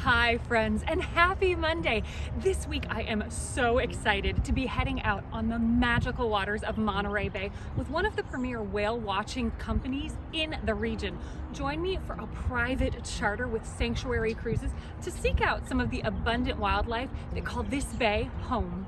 Hi friends, and happy Monday. This week I am so excited to be heading out on the magical waters of Monterey Bay with one of the premier whale watching companies in the region. Join me for a private charter with Sanctuary Cruises to seek out some of the abundant wildlife that call this bay home.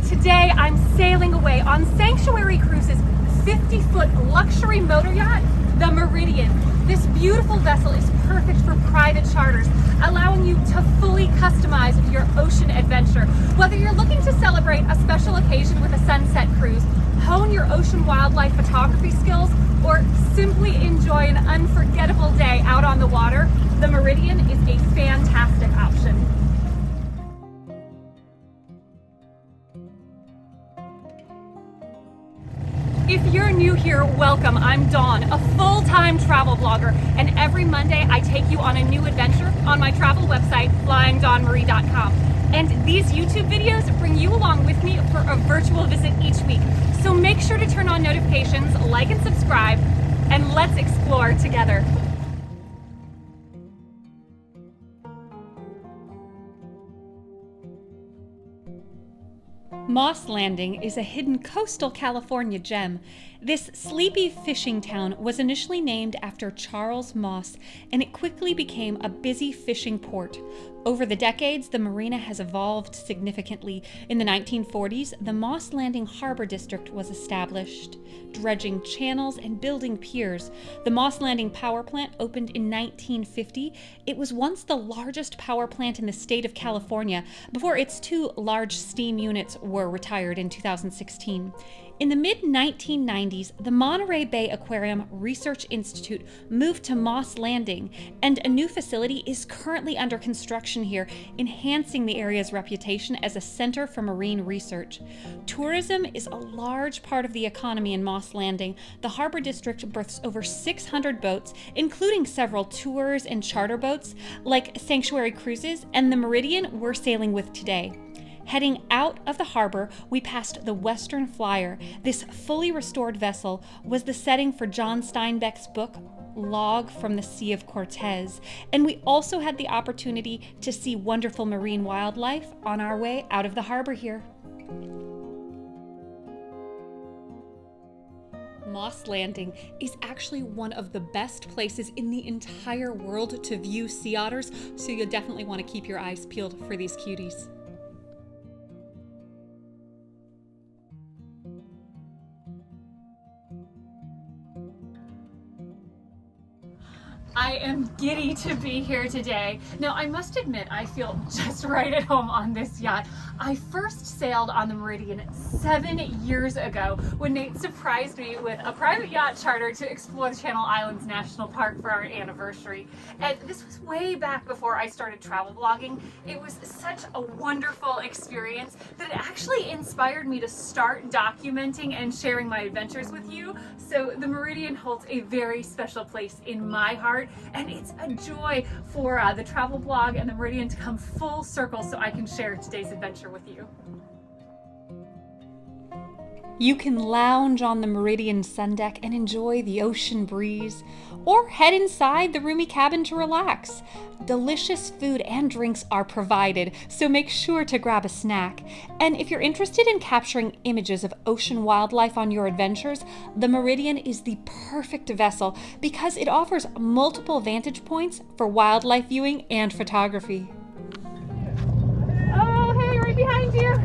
Today I'm sailing away on Sanctuary Cruises' 50-foot luxury motor yacht, the Meridian. This beautiful vessel is perfect for private charters, allowing you to fully customize your ocean adventure. Whether you're looking to celebrate a special occasion with a sunset cruise, hone your ocean wildlife photography skills, or simply enjoy an unforgettable day out on the water, the Meridian is a fantastic option. If you're new here, welcome. I'm Dawn, a full-time travel blogger, and every Monday I take you on a new adventure on my travel website, flyingdawnmarie.com. And these YouTube videos bring you along with me for a virtual visit each week. So make sure to turn on notifications, like and subscribe, and let's explore together. Moss Landing is a hidden coastal California gem. This sleepy fishing town was initially named after Charles Moss, and it quickly became a busy fishing port. Over the decades, the marina has evolved significantly. In the 1940s, the Moss Landing Harbor District was established, dredging channels and building piers. The Moss Landing Power Plant opened in 1950. It was once the largest power plant in the state of California before its two large steam units were retired in 2016. In the mid-1990s, the Monterey Bay Aquarium Research Institute moved to Moss Landing, and a new facility is currently under construction here, enhancing the area's reputation as a center for marine research. Tourism is a large part of the economy in Moss Landing. The Harbor District berths over 600 boats, including several tours and charter boats, like Sanctuary Cruises and the Meridian we're sailing with today. Heading out of the harbor, we passed the Western Flyer. This fully restored vessel was the setting for John Steinbeck's book, Log from the Sea of Cortez. And we also had the opportunity to see wonderful marine wildlife on our way out of the harbor here. Moss Landing is actually one of the best places in the entire world to view sea otters, so you'll definitely want to keep your eyes peeled for these cuties. I am giddy to be here today. Now, I must admit, I feel just right at home on this yacht. I first sailed on the Meridian 7 years ago when Nate surprised me with a private yacht charter to explore the Channel Islands National Park for our anniversary. And this was way back before I started travel blogging. It was such a wonderful experience that it actually inspired me to start documenting and sharing my adventures with you. So the Meridian holds a very special place in my heart, and it's a joy for the travel blog and the Meridian to come full circle so I can share today's adventure with you. You can lounge on the Meridian sun deck and enjoy the ocean breeze, or head inside the roomy cabin to relax. Delicious food and drinks are provided, so make sure to grab a snack. And if you're interested in capturing images of ocean wildlife on your adventures, the Meridian is the perfect vessel because it offers multiple vantage points for wildlife viewing and photography. Oh, hey, right behind you!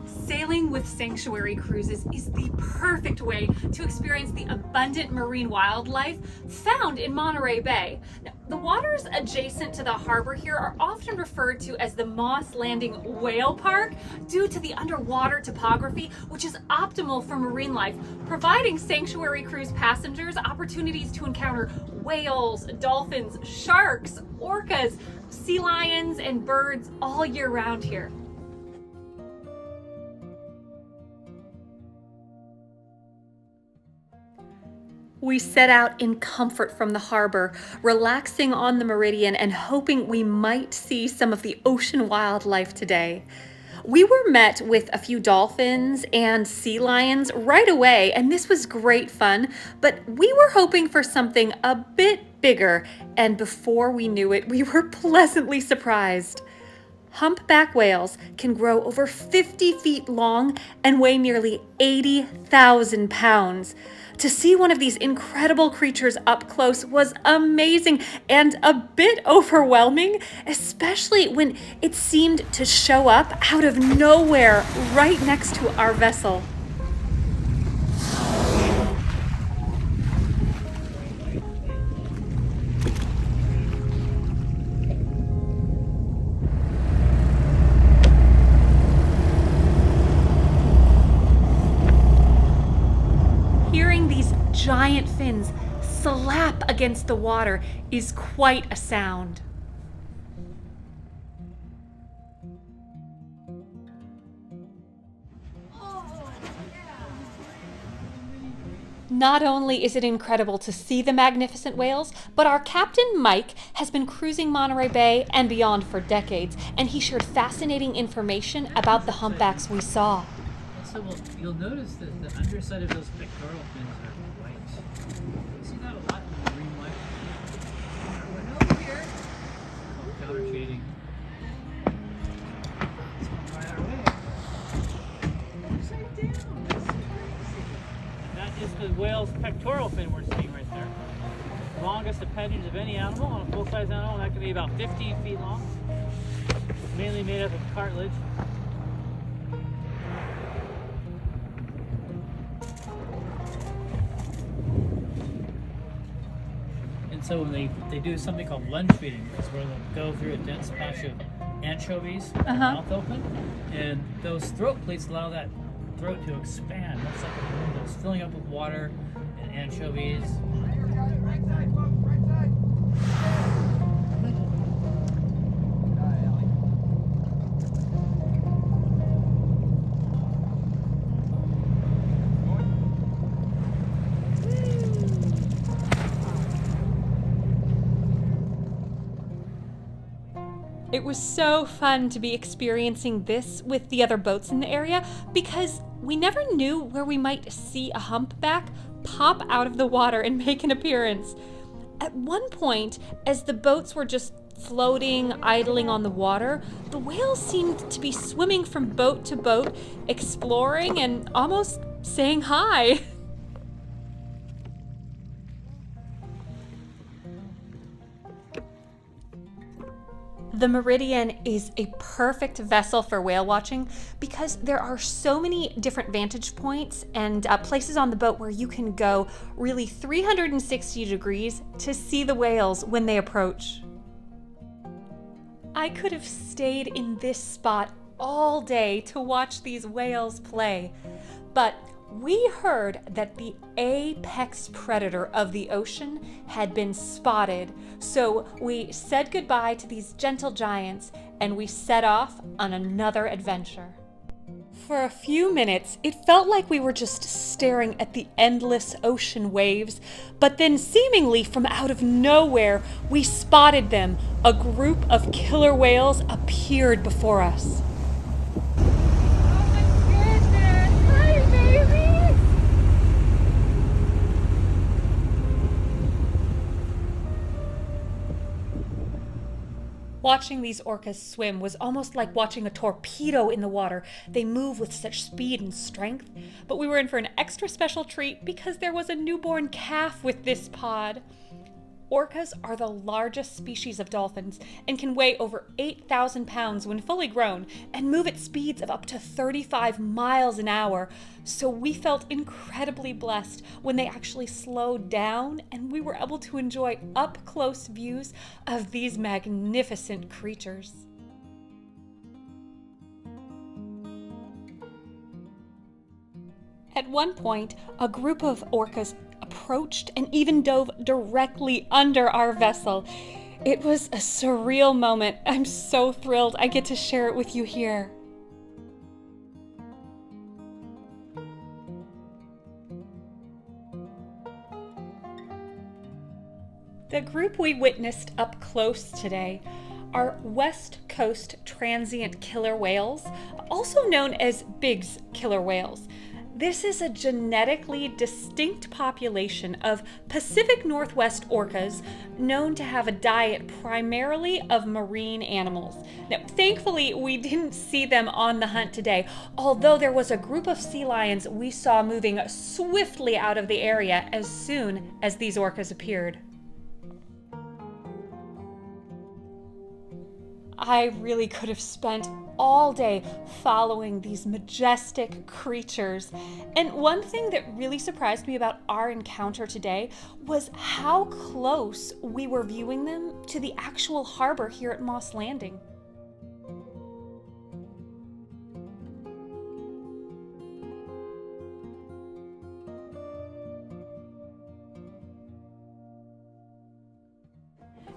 Sailing with Sanctuary Cruises is the perfect way to experience the abundant marine wildlife found in Monterey Bay. Now, the waters adjacent to the harbor here are often referred to as the Moss Landing Whale Park due to the underwater topography, which is optimal for marine life, providing Sanctuary Cruise passengers opportunities to encounter whales, dolphins, sharks, orcas, sea lions, and birds all year round here. We set out in comfort from the harbor, relaxing on the Meridian and hoping we might see some of the ocean wildlife today. We were met with a few dolphins and sea lions right away, and this was great fun, but we were hoping for something a bit bigger, and before we knew it, we were pleasantly surprised. Humpback whales can grow over 50 feet long and weigh nearly 80,000 pounds. To see one of these incredible creatures up close was amazing and a bit overwhelming, especially when it seemed to show up out of nowhere right next to our vessel. Hearing these giant fins slap against the water is quite a sound. Not only is it incredible to see the magnificent whales, but our captain, Mike, has been cruising Monterey Bay and beyond for decades, and he shared fascinating information about the humpbacks we saw. So you'll notice that the underside of those pectoral fins are white. You see that a lot in marine life. Over here. Called counter shading. It's coming right our way. Upside down. That's crazy. That is the whale's pectoral fin we're seeing right there. Longest appendage of any animal on a full-size animal, and that can be about 15 feet long. Mainly made up of cartilage. So when they do something called lunge feeding, which is where they'll go through a dense patch of anchovies, with their mouth open, and those throat plates allow that throat to expand. That's like a balloon that's filling up with water and anchovies. Right side, right side. It was so fun to be experiencing this with the other boats in the area because we never knew where we might see a humpback pop out of the water and make an appearance. At one point, as the boats were just floating, idling on the water, the whales seemed to be swimming from boat to boat, exploring and almost saying hi. The Meridian is a perfect vessel for whale watching because there are so many different vantage points and places on the boat where you can go really 360 degrees to see the whales when they approach. I could have stayed in this spot all day to watch these whales play, but we heard that the apex predator of the ocean had been spotted, so we said goodbye to these gentle giants and we set off on another adventure. For a few minutes, it felt like we were just staring at the endless ocean waves, but then seemingly from out of nowhere, we spotted them. A group of killer whales appeared before us. Watching these orcas swim was almost like watching a torpedo in the water. They move with such speed and strength, but we were in for an extra special treat because there was a newborn calf with this pod. Orcas are the largest species of dolphins and can weigh over 8,000 pounds when fully grown and move at speeds of up to 35 miles an hour. So we felt incredibly blessed when they actually slowed down and we were able to enjoy up-close views of these magnificent creatures. At one point, a group of orcas approached and even dove directly under our vessel. It was a surreal moment. I'm so thrilled I get to share it with you here. The group we witnessed up close today are West Coast transient killer whales, also known as Biggs killer whales. This is a genetically distinct population of Pacific Northwest orcas known to have a diet primarily of marine animals. Now, thankfully, we didn't see them on the hunt today, although there was a group of sea lions we saw moving swiftly out of the area as soon as these orcas appeared. I really could have spent all day following these majestic creatures. And one thing that really surprised me about our encounter today was how close we were viewing them to the actual harbor here at Moss Landing.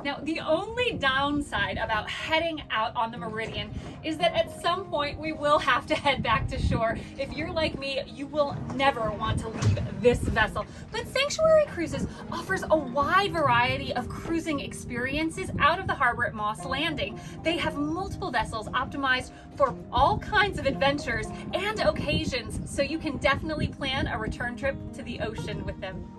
Now, the only downside about heading out on the Meridian is that at some point we will have to head back to shore. If you're like me, you will never want to leave this vessel. But Sanctuary Cruises offers a wide variety of cruising experiences out of the harbor at Moss Landing. They have multiple vessels optimized for all kinds of adventures and occasions, so you can definitely plan a return trip to the ocean with them.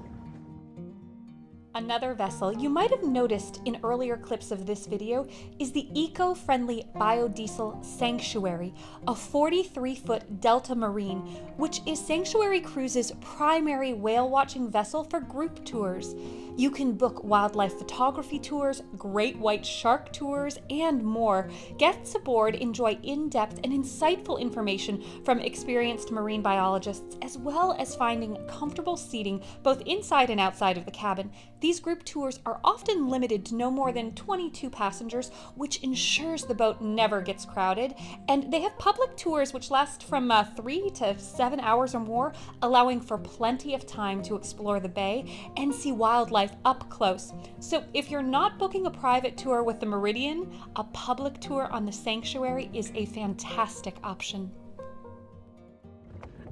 Another vessel you might have noticed in earlier clips of this video is the eco-friendly biodiesel Sanctuary, a 43-foot Delta Marine, which is Sanctuary Cruises' primary whale watching vessel for group tours. You can book wildlife photography tours, great white shark tours, and more. Guests aboard enjoy in-depth and insightful information from experienced marine biologists, as well as finding comfortable seating both inside and outside of the cabin. These group tours are often limited to no more than 22 passengers, which ensures the boat never gets crowded. And they have public tours which last from 3 to 7 hours or more, allowing for plenty of time to explore the bay and see wildlife up close. So if you're not booking a private tour with the Meridian, a public tour on the Sanctuary is a fantastic option.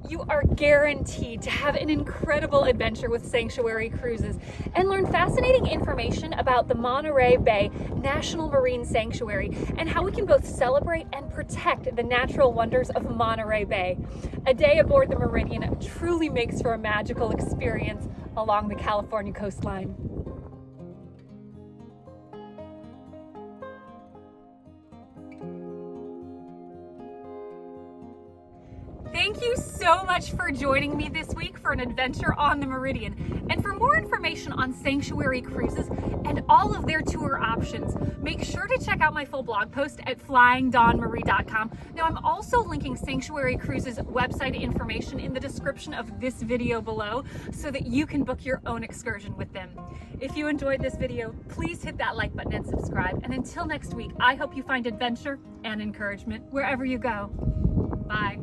You are guaranteed to have an incredible adventure with Sanctuary Cruises and learn fascinating information about the Monterey Bay National Marine Sanctuary and how we can both celebrate and protect the natural wonders of Monterey Bay. A day aboard the Meridian truly makes for a magical experience along the California coastline. Thank you so much for joining me this week for an adventure on the Meridian. And for more information on Sanctuary Cruises and all of their tour options, make sure to check out my full blog post at flyingdawnmarie.com. Now, I'm also linking Sanctuary Cruises website information in the description of this video below so that you can book your own excursion with them. If you enjoyed this video, please hit that like button and subscribe. And until next week, I hope you find adventure and encouragement wherever you go. Bye.